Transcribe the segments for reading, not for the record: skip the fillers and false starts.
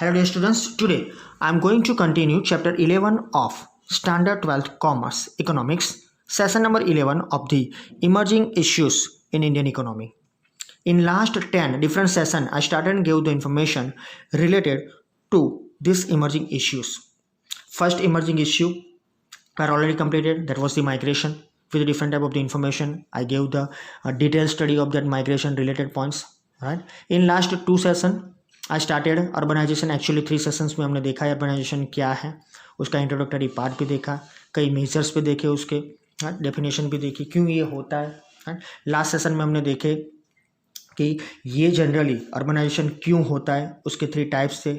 Hello dear students, today I am going to continue chapter 11 of Standard 12th Commerce Economics, session number 11 of the emerging issues in Indian economy. In last 10 different session, I started and gave the information related to these emerging issues. First emerging issue are already completed, that was the migration with a different type of the information. I gave the detailed study of that migration related points, right? In last two session I started urbanization. Actually 3 sessions में हमने देखा है urbanisation क्या है, उसका introductory part भी देखा, कई मेजर्स भी देखे, उसके डेफिनेशन भी देखी, क्यों ये होता है. लास्ट सेशन में हमने देखे कि ये जनरली अर्बनाइजेशन क्यों होता है, उसके 3 टाइप्स थे.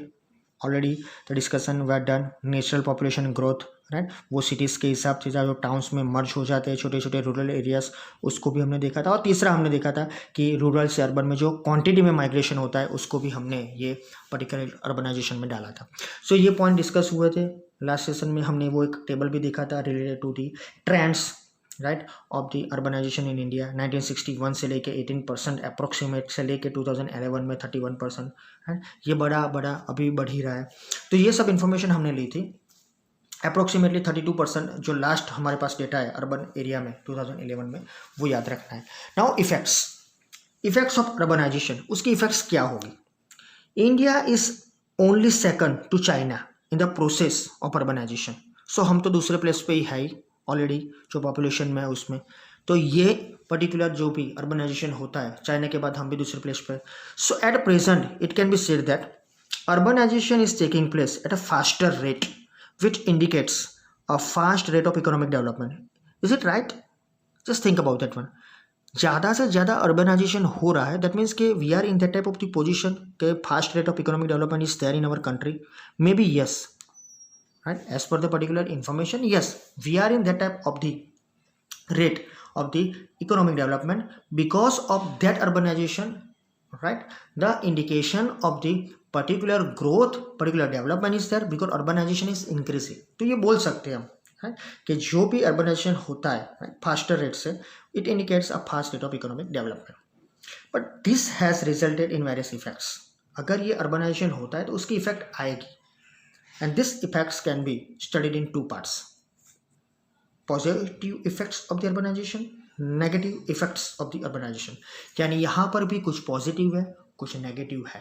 Already the discussion were done. Natural population growth, right, वो सिटीज़ के हिसाब से जो टाउन्स में मर्ज हो जाते हैं छोटे छोटे रूरल एरियाज, उसको भी हमने देखा था. और तीसरा हमने देखा था कि रूरल से अर्बन में जो क्वांटिटी में माइग्रेशन होता है उसको भी हमने ये पर्टिकुलर अर्बनाइजेशन में डाला था. सो ये पॉइंट डिस्कस हुए थे लास्ट सेशन में. हमने वो एक टेबल भी देखा था related to the trends, right, of the urbanization in India. 1961 से लेके 18% अप्रोक्सीमेट से लेके 2011 में 31%, राइट. ये बड़ा अभी बढ़ ही रहा है. तो ये सब इंफॉर्मेशन हमने ली थी. अप्रोक्सीमेटली 32% जो लास्ट हमारे पास डेटा है अर्बन एरिया में 2011 में, वो याद रखना है. नाउ इफेक्ट्स ऑफ अर्बनाइजेशन, उसकी इफेक्ट्स क्या होगी. India is only second to China in the process of urbanisation. So हम तो दूसरे प्लेस पे ही है ही ऑलरेडी जो पॉपुलेशन में है उसमें. तो ये पर्टिकुलर जो भी अर्बनाइजेशन होता है, चाइना के बाद हम भी दूसरे प्लेस पे. So at present it can be said that urbanisation is taking place at a faster rate which indicates a fast rate of economic development. Is it right? Just think about that one. ज़्यादा से ज़्यादा urbanisation हो रहा है, that means कि we are in that type of the position के fast rate of economic development is there in our country. May be yes, right, as per the particular information, yes, we are in that type of the rate of the economic development because of that urbanization, right. The indication of the particular growth, particular development is there because urbanization is increasing. तो ये बोल सकते हैं हम, right, कि जो भी urbanization होता है, right, faster rate से, it indicates a fast rate of economic development. But this has resulted in various effects. अगर ये urbanization होता है तो उसकी effect आएगी, and this effects can be studied in 2 parts. Positive effects of the urbanization, negative effects of the urbanization. यानी यहाँ पर भी कुछ पॉजिटिव है, कुछ नेगेटिव है.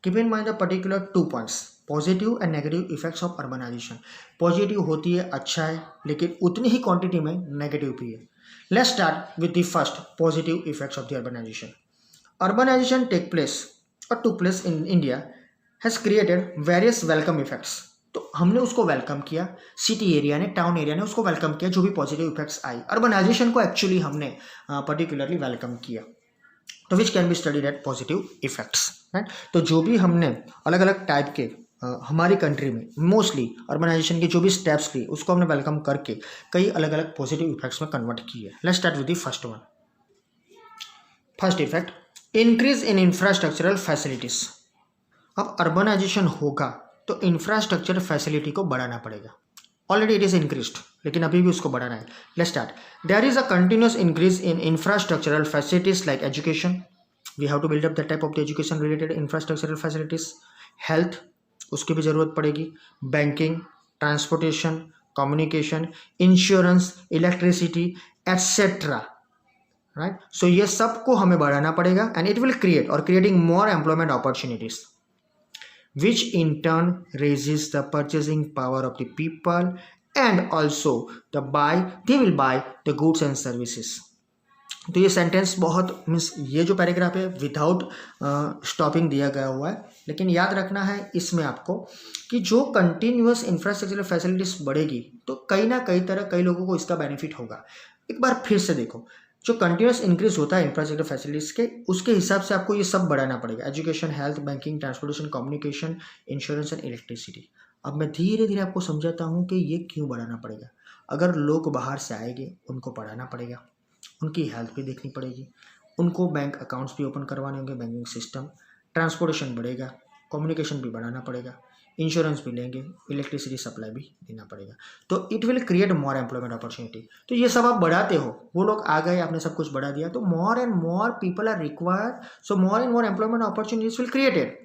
Keep in mind the particular 2 points, positive and negative effects of urbanization. Positive होती है, अच्छा है, लेकिन उतनी ही क्वांटिटी में नेगेटिव भी है. Let's start with the first positive effects of the urbanisation. Urbanisation take place or took place in India has created various welcome effects. तो हमने उसको वेलकम किया, सिटी एरिया ने, टाउन एरिया ने उसको वेलकम किया, जो भी पॉजिटिव इफेक्ट्स आई. अर्बनाइजेशन को एक्चुअली हमने पर्टिकुलरली वेलकम किया. तो which can be studied at positive effects, right. तो जो भी हमने अलग अलग टाइप के हमारी कंट्री में मोस्टली अर्बनाइजेशन के जो भी स्टेप्स लिए उसको हमने वेलकम करके कई अलग अलग पॉजिटिव इफेक्ट्स में कन्वर्ट किए. Let's start with the first one. First effect, increase in infrastructural facilities. अब अर्बनाइजेशन होगा तो इंफ्रास्ट्रक्चर फैसिलिटी को बढ़ाना पड़ेगा. ऑलरेडी इट इज इंक्रीज्ड, लेकिन अभी भी उसको बढ़ाना है. Let's start. There is a continuous increase in infrastructural facilities like education. We have to build up that type of the education related infrastructural facilities. Health, उसकी भी जरूरत पड़ेगी. Banking, transportation, communication, insurance, electricity etcetera, right. So ये सबको हमें बढ़ाना पड़ेगा and it will create or creating more employment opportunities, which in turn raises the purchasing power of the people and also they will buy the goods and services. तो ये sentence बहुत means ये जो पैराग्राफ है without stopping दिया गया हुआ है, लेकिन याद रखना है इसमें आपको कि जो कंटिन्यूअस इंफ्रास्ट्रक्चरल फैसिलिटीज बढ़ेगी तो कहीं ना कहीं तरह कई लोगों को इसका बेनिफिट होगा. एक बार फिर से देखो, जो कंटिन्यूस इंक्रीज होता है इंफ्रास्ट्रक्चर फैसिलिटीज के, उसके हिसाब से आपको ये सब बढ़ाना पड़ेगा. Education, health, banking, transportation, communication, insurance and electricity. अब मैं धीरे धीरे आपको समझाता हूँ कि ये क्यों बढ़ाना पड़ेगा. अगर लोग बाहर से आएंगे उनको पढ़ाना पड़ेगा, उनकी हेल्थ भी देखनी पड़ेगी, उनको बैंक अकाउंट्स भी ओपन करवाने होंगे, बैंकिंग सिस्टम, ट्रांसपोर्टेशन बढ़ेगा, कम्युनिकेशन भी बढ़ाना पड़ेगा, इंश्योरेंस भी लेंगे, इलेक्ट्रिसिटी सप्लाई भी देना पड़ेगा. तो it will create more employment opportunity. तो ये सब आप बढ़ाते हो, वो लोग आ गए, आपने सब कुछ बढ़ा दिया, तो more and more people are required, so more and more employment opportunities will created.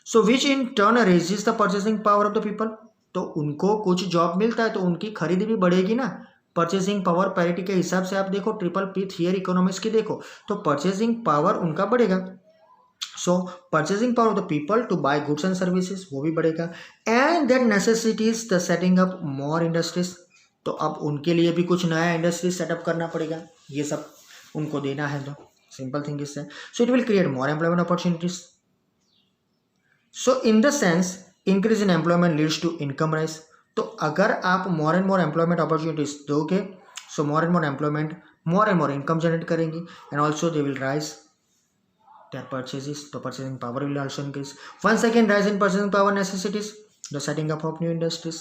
So which in turn raises the purchasing power of the people. तो उनको कुछ जॉब मिलता है तो उनकी खरीदी भी बढ़ेगी ना। परचेसिंग पावर पैरिटी के हिसाब से आप देखो, ट्रिपल पी थियर इकोनॉमिक्स की देखो, तो परचेसिंग पावर उनका बढ़ेगा। So purchasing power of the people to buy goods and services वो भी बढ़ेगा, and that necessities the setting up more industries. तो अब उनके लिए भी कुछ नया इंडस्ट्रीज सेटअप करना पड़ेगा, ये सब उनको देना है। तो simple thing is that, so it will create more employment opportunities. So in the sense increase in employment leads to income rise. तो अगर आप more and more employment opportunities दोगे, so more and more employment, more and more income generate करेंगी, and also they will rise their purchases, the purchasing power will also increase. Once again, rise in purchasing power necessities the setting up of new industries,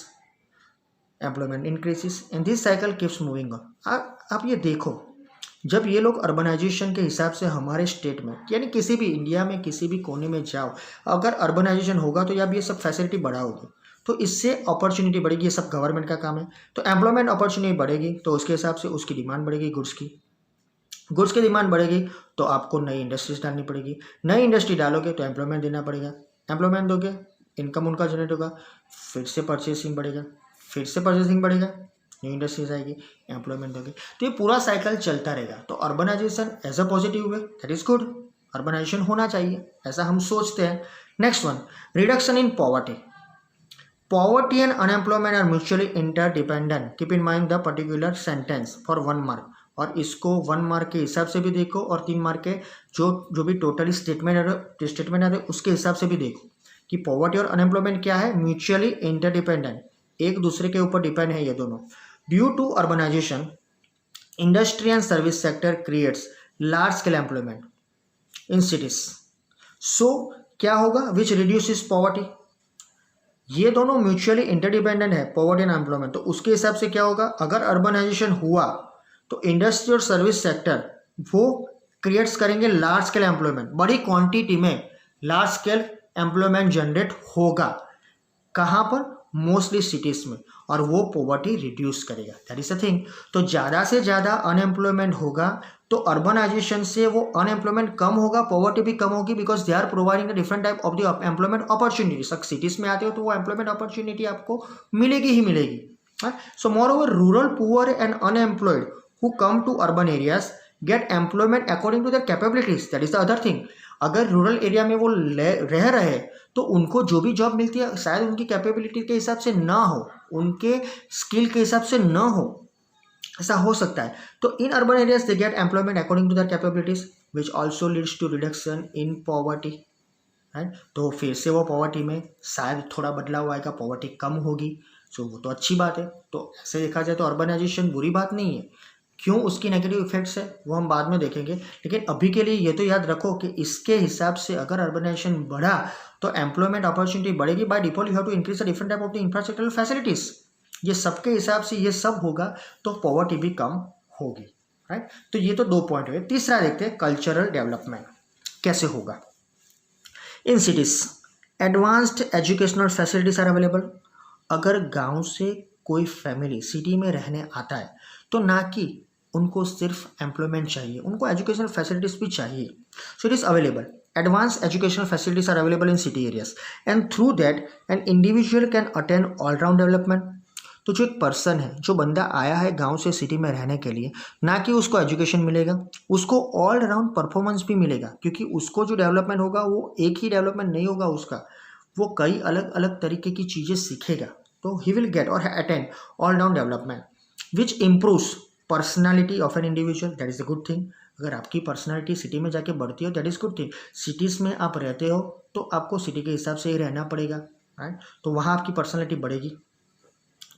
employment increases, and this cycle keeps moving on. आप ये देखो, जब ये लोग urbanisation के हिसाब से हमारे स्टेट में यानी किसी भी इंडिया में किसी भी कोने में जाओ, अगर अर्बनाइजेशन होगा तो आप ये सब फैसिलिटी बढ़ाओगे तो इससे अपॉर्चुनिटी बढ़ेगी। ये सब गवर्नमेंट का काम है, तो एम्प्लॉयमेंट अपॉर्चुनिटी बढ़ेगी तो उसके हिसाब से उसकी डिमांड बढ़ेगी, गुड्स की डिमांड बढ़ेगी तो आपको नई इंडस्ट्रीज डालनी पड़ेगी, नई इंडस्ट्री डालोगे तो एम्प्लॉयमेंट देना पड़ेगा, एम्प्लॉयमेंट दोगे इनकम उनका जनरेट होगा, फिर से परचेसिंग बढ़ेगा, न्यू इंडस्ट्रीज आएगी, एम्प्लॉयमेंट दोगे, तो ये पूरा साइकिल चलता रहेगा। तो urbanization as a positive way, that is good, urbanization होना चाहिए ऐसा हम सोचते हैं। Next one, reduction in poverty. Poverty and unemployment are mutually interdependent, keep in mind the particular sentence for 1 mark, और इसको 1 मार्क के हिसाब से भी देखो और 3 मार्क के जो भी टोटली स्टेटमेंट है उसके हिसाब से भी देखो कि पॉवर्टी और अनएम्प्लॉयमेंट क्या है, म्यूचुअली इंटरडिपेंडेंट, एक दूसरे के ऊपर डिपेंड है ये दोनों। Due to urbanisation industry and service sector creates large scale employment in cities, so क्या होगा, विच रिड्यूसेस पॉवर्टी। ये दोनों म्यूचुअली इंटरडिपेंडेंट है, पॉवर्टी एंड एम्प्लॉयमेंट, तो उसके हिसाब से क्या होगा, अगर अर्बनाइजेशन हुआ तो इंडस्ट्री और सर्विस सेक्टर वो क्रिएट्स करेंगे लार्ज स्केल एम्प्लॉयमेंट, बड़ी क्वांटिटी में लार्ज स्केल एम्प्लॉयमेंट जनरेट होगा, कहाँ पर, मोस्टली सिटीज में, और वो पॉवर्टी रिड्यूस करेगा, दैट इज द थिंग। तो ज़्यादा से ज़्यादा अनएम्प्लॉयमेंट होगा तो अर्बनाइजेशन से वो अनएम्प्लॉयमेंट कम होगा, पॉवर्टी भी कम होगी, because they are providing the different type of the employment opportunities. अगर सिटीज में आते हो तो वो एम्प्लॉयमेंट अपॉर्चुनिटी आपको मिलेगी ही मिलेगी। So moreover rural poor and unemployed who come to urban areas get employment according to their capabilities, that is the other thing। अगर रूरल एरिया में वो रह रहे तो उनको जो भी जॉब मिलती है शायद उनकी कैपेबिलिटी के हिसाब से ना हो, उनके स्किल के हिसाब से ना हो, ऐसा हो सकता है। तो in urban areas they get employment according to their capabilities which also leads to reduction in poverty, right. तो फिर से वो पॉवर्टी में शायद थोड़ा बदलाव आएगा, पॉवर्टी कम होगी, सो वो तो अच्छी बात है। तो ऐसे देखा जाए तो अर्बनाइजेशन बुरी बात नहीं है, क्यों उसकी नेगेटिव इफेक्ट्स है वो हम बाद में देखेंगे, लेकिन अभी के लिए ये तो याद रखो कि इसके हिसाब से अगर अर्बनाइजेशन बढ़ा तो एम्प्लॉयमेंट अपॉर्चुनिटी बढ़ेगी, by default you have to increase the different type of the infrastructural facilities. ये सबके हिसाब से ये सब होगा तो पॉवर्टी भी कम होगी, राइट। तो ये तो 2 पॉइंट हुए। तीसरा देखते हैं कल्चरल डेवलपमेंट कैसे होगा। In cities advanced educational facilities are available. अगर गाँव से कोई फैमिली सिटी में रहने आता है तो ना कि उनको सिर्फ एम्प्लॉयमेंट चाहिए, उनको एजुकेशनल फैसिलिटीज भी चाहिए। So it is available, advance educational facilities are available in city areas and through that an individual can attend all round development. तो जो एक पर्सन है, जो बंदा आया है गांव से सिटी में रहने के लिए, ना कि उसको एजुकेशन मिलेगा, उसको ऑल राउंड परफॉर्मेंस भी मिलेगा, क्योंकि उसको जो डेवलपमेंट होगा वो एक ही डेवलपमेंट नहीं होगा उसका, वो कई अलग अलग तरीके की चीज़ें सीखेगा। तो ही विल गेट और attend all round development which improves personality of an individual, that is a good thing. अगर आपकी पर्सनालिटी सिटी में जाके बढ़ती हो that is good thing. Cities में आप रहते हो तो आपको सिटी के हिसाब से ही रहना पड़ेगा, राइट। तो वहाँ आपकी पर्सनालिटी बढ़ेगी,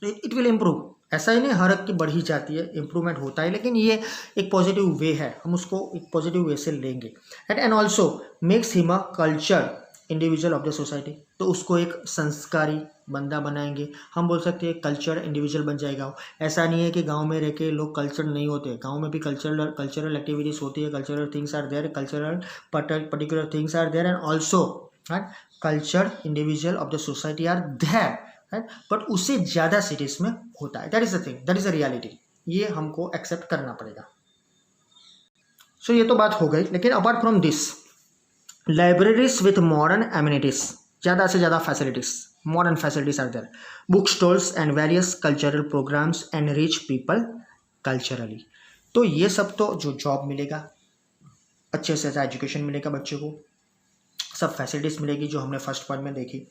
इट विल इम्प्रूव। ऐसा ही नहीं हर एक की बढ़ ही जाती है, इम्प्रूवमेंट होता है, लेकिन ये एक पॉजिटिव वे है, हम उसको एक पॉजिटिव वे से लेंगे, right. And also makes him a culture individual of the society, तो उसको एक संस्कारी बंदा बनाएंगे, हम बोल सकते हैं कल्चर इंडिविजुअल बन जाएगा। ऐसा नहीं है कि गांव में रह के लोग कल्चर नहीं होते, गांव में भी कल्चरल एक्टिविटीज़ होती है, cultural things are there, cultural particular things are there, and also right culture individual of the society are there, right. But उससे ज़्यादा सिटीज़ में होता है, that is the thing, that is the reality, ये हमको accept करना पड़ेगा। सो ये तो बात हो गई, लेकिन apart from this libraries with modern amenities, ज़्यादा से ज़्यादा facilities, modern facilities are there, book stalls and various cultural programs and rich people culturally. तो ये सब तो जो जॉब मिलेगा, अच्छे से एजुकेशन मिलेगा बच्चे को, सब फैसिलिटीज़ मिलेगी जो हमने फर्स्ट पॉइंट में देखी।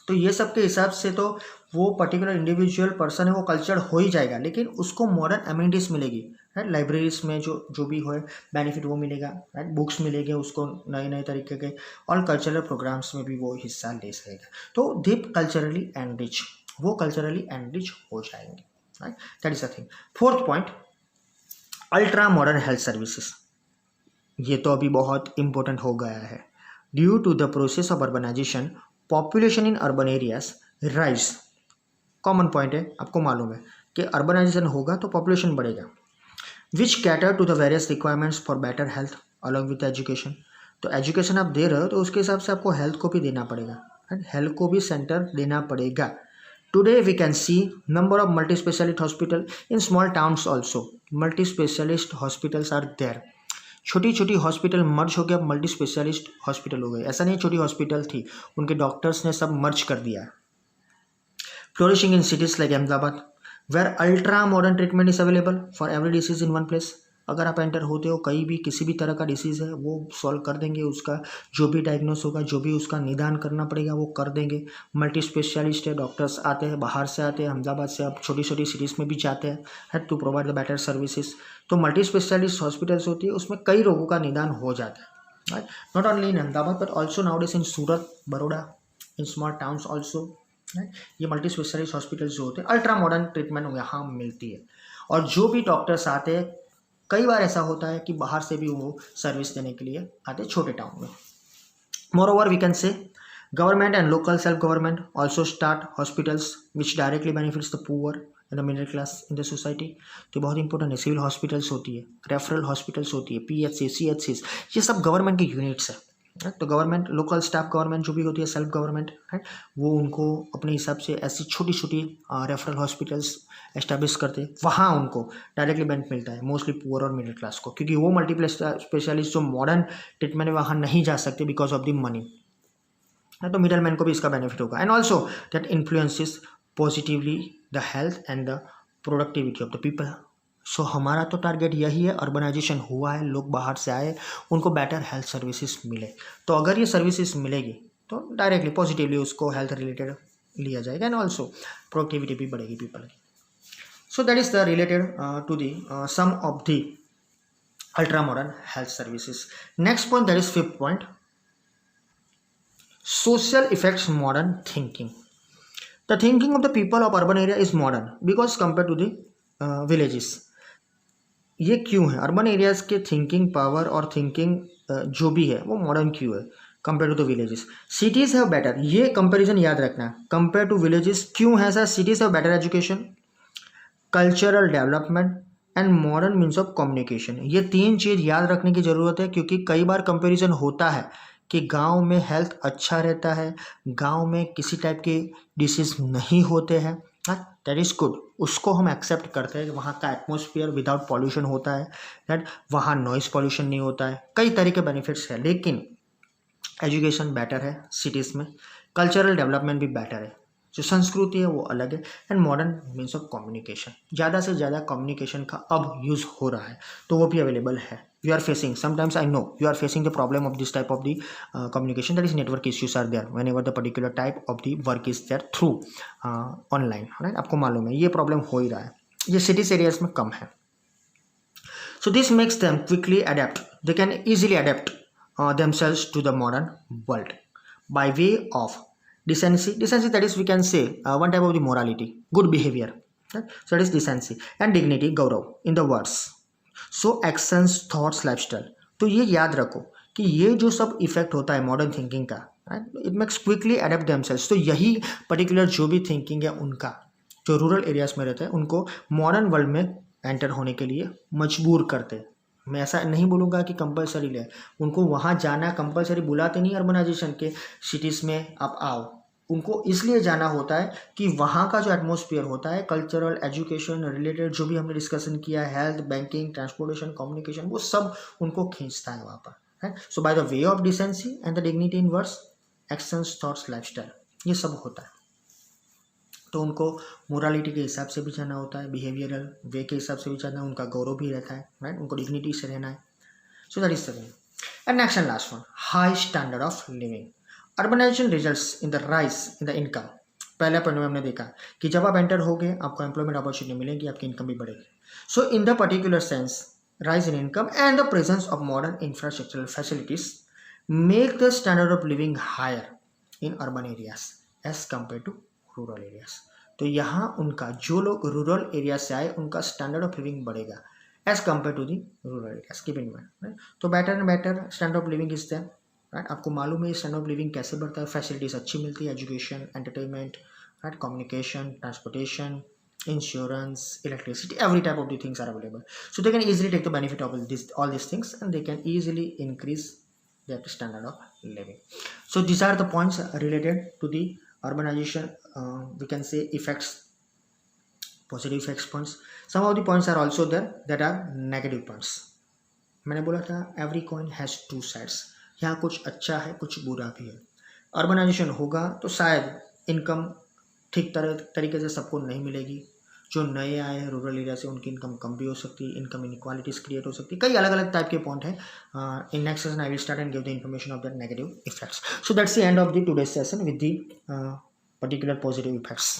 तो ये सब के हिसाब से तो वो पर्टिकुलर इंडिविजुअल पर्सन है वो कल्चर हो ही जाएगा, लेकिन उसको मॉडर्न अमेनिटीज़ मिलेगी, राइट। लाइब्रेरीज में जो भी हो बेनिफिट वो मिलेगा, राइट। बुक्स मिलेंगे उसको नए नए तरीके के, और कल्चरल प्रोग्राम्स में भी वो हिस्सा ले सकेगा। तो दीप कल्चरली एनरिच, वो कल्चरली एनरिच हो जाएंगे, right. That is the thing. Fourth point, ultra modern health services. ये तो अभी बहुत इंपॉर्टेंट हो गया है। Due to the process of urbanization, population in urban areas rise. Common point है, आपको मालूम है कि अर्बनाइजेशन होगा तो पॉपुलेशन बढ़ेगा, which cater to the various requirements for better health along with education. तो एजुकेशन आप दे रहे हो तो उसके हिसाब से आपको हेल्थ को भी देना पड़ेगा, हेल्थ को भी सेंटर देना पड़ेगा। Today we can see number of multi specialist hospital in small towns also. Multi specialist hospitals are there. छोटी छोटी हॉस्पिटल मर्ज हो गया, मल्टी स्पेशलिस्ट हॉस्पिटल हो गए। ऐसा नहीं छोटी हॉस्पिटल थी, उनके डॉक्टर्स ने सब मर्ज कर दिया। Flourishing in cities like Ahmedabad, where ultra modern treatment is available for every disease in one place. अगर आप एंटर होते हो, कहीं भी किसी भी तरह का डिसीज़ है वो सॉल्व कर देंगे, उसका जो भी डायग्नोस होगा, जो भी उसका निदान करना पड़ेगा वो कर देंगे। मल्टी स्पेशलिस्ट है, डॉक्टर्स आते हैं, बाहर से आते हैं, अहमदाबाद से अब छोटी छोटी सिटीज़ में भी जाते हैं to provide the better services. तो मल्टी स्पेशलिस्ट हॉस्पिटल्स होती है, उसमें कई रोगों का निदान हो जाता है, right. Not only in Ahmedabad but also nowadays in Surat, Baroda, in small towns also, right. ये मल्टी स्पेशलिस्ट हॉस्पिटल्स जो होते हैं, अल्ट्रा मॉडर्न ट्रीटमेंट यहाँ मिलती है। और जो भी डॉक्टर्स आते हैं, कई बार ऐसा होता है कि बाहर से भी वो सर्विस देने के लिए आते हैं छोटे टाउन में। Moreover we can say government and local self government also start hospitals which directly benefits the poor and the middle class in the society. तो बहुत इंपॉर्टेंट है। सिविल हॉस्पिटल्स होती है, रेफरल हॉस्पिटल्स होती है, PHC, CHCs, ये सब government के यूनिट्स है। तो गवर्नमेंट, लोकल स्टाफ गवर्नमेंट जो भी होती है, सेल्फ गवर्नमेंट, राइट, वो उनको अपने हिसाब से ऐसी छोटी छोटी रेफरल हॉस्पिटल्स एस्टैब्लिश करते हैं। वहाँ उनको डायरेक्टली बेनिफिट मिलता है, मोस्टली पुअर और मिडिल क्लास को, क्योंकि वो मल्टीपल स्पेशलिस्ट जो मॉडर्न ट्रीटमेंट है वहाँ नहीं जा सकते बिकॉज ऑफ द मनी। तो मिडल मैन को भी इसका बेनिफिट होगा। And also that influences positively the health and the productivity of the people. So हमारा तो टारगेट यही है, अर्बनाइजेशन हुआ है, लोग बाहर से आए, उनको बेटर हेल्थ सर्विसेज मिले। तो अगर ये सर्विसेज मिलेगी तो डायरेक्टली पॉजिटिवली उसको हेल्थ रिलेटेड लिया जाएगा, एंड ऑल्सो प्रोडक्टिविटी भी बढ़ेगी पीपल की। So that is the related to the sum of the ultra modern health services. Next point, that is fifth point, social effects modern thinking. The thinking of the people of urban area is modern because compared to the villages. ये क्यों है? Urban areas के thinking power और thinking जो भी है वो modern क्यों है compare to the villages? Cities have better, ये कंपैरिजन याद रखना, कंपेयर टू विलेजेस क्यों है sir? Cities have better education, cultural development and modern means of communication. ये तीन चीज़ याद रखने की ज़रूरत है, क्योंकि कई बार कंपैरिजन होता है कि गांव में हेल्थ अच्छा रहता है, गांव में किसी टाइप के डिसीज नहीं होते हैं, दैट इज़ गुड, उसको हम एक्सेप्ट करते हैं। वहाँ का एटमॉस्फेयर विदाउट पॉल्यूशन होता है, दैट वहाँ नॉइस पॉल्यूशन नहीं होता है, कई तरह के बेनिफिट्स है। लेकिन एजुकेशन बेटर है सिटीज़ में, कल्चरल डेवलपमेंट भी बेटर है, जो संस्कृति है वो अलग है, and modern means of communication, ज़्यादा से ज़्यादा कम्युनिकेशन का अब यूज़ हो रहा है, तो वो भी अवेलेबल है। You are facing, sometimes I know you are facing the problem of this type of the communication, that is network issues are there whenever the particular type of the work is there through online, right? आपको मालूम है ये problem हो ही रहा है, ये cities areas में कम है। So this makes them quickly adapt, they can easily adapt themselves to the modern world by way of decency, that is we can say one type of the morality, good behavior, right? So that is decency and dignity, gaurav in the words, so actions, thoughts, lifestyle. तो ये याद रखो कि ये जो सब effect होता है मॉडर्न थिंकिंग का, it makes quickly adapt themselves. तो यही पर्टिकुलर जो भी थिंकिंग है उनका, जो रूरल एरियाज में रहते हैं, उनको मॉडर्न वर्ल्ड में एंटर होने के लिए मजबूर करते हैं। मैं ऐसा नहीं बोलूँगा कि कंपलसरी ले, उनको वहाँ जाना कंपलसरी बुलाते नहीं अर्बनाइजेशन के सिटीज़ में आप आओ, उनको इसलिए जाना होता है कि वहाँ का जो एटमॉस्फेयर होता है, कल्चरल, एजुकेशन रिलेटेड जो भी हमने डिस्कशन किया है, हेल्थ, बैंकिंग, ट्रांसपोर्टेशन, कम्युनिकेशन, वो सब उनको खींचता है वहाँ पर, है। So by the way of decency and the dignity in words, actions, thoughts, lifestyle, ये सब होता है। तो उनको मोरालिटी के हिसाब से भी जाना होता है, बिहेवियरल वे के हिसाब से भी जाना, उनका गौरव भी रहता है, राइट, उनको डिग्निटी से रहना है। So that is the way. And next and last one, high standard of living. Urbanization results in the rise in the income. पहले पॉइंट में हमने देखा कि जब आप एंटर होगे आपको एम्प्लॉयमेंट अपॉर्चुनिटी मिलेगी, आपकी इनकम भी बढ़ेगी। So in the particular sense, rise in income and the presence of modern infrastructural facilities make the standard of living higher in urban areas as compared to rural areas। तो यहाँ उनका, जो लोग rural area से आए, उनका standard of living बढ़ेगा as compare to the rural areas. Keep in mind, तो better and better standard of living is there, right. आपको मालूम है स्टैंडर्ड ऑफ लिविंग कैसे बढ़ता है, फैसिलिटीज अच्छी मिलती है, education, entertainment, right, communication, transportation, insurance, electricity, every type of the things are available. So they can easily take the benefit of all these things, and they can easily increase their standard of living. So these are the points related to the urbanization, we can say effects, positive effects points. Some of the points are also there that are negative points. मैंने बोला था every coin has two sides, यहाँ कुछ अच्छा है कुछ बुरा भी है। अर्बनाइजेशन होगा तो शायद इनकम ठीक तरीके से सबको नहीं मिलेगी, जो नए आए हैं रूरल एरिया से उनकी इनकम कम भी हो सकती है, इनकम इनक्वालिटीज क्रिएट हो सकती है, कई अलग अलग टाइप के पॉइंट है। In next session I will start and give the information of the negative effects. So that's the end of the today's session with the particular positive effects.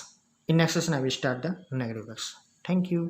In next session I will start the negative effects. Thank you.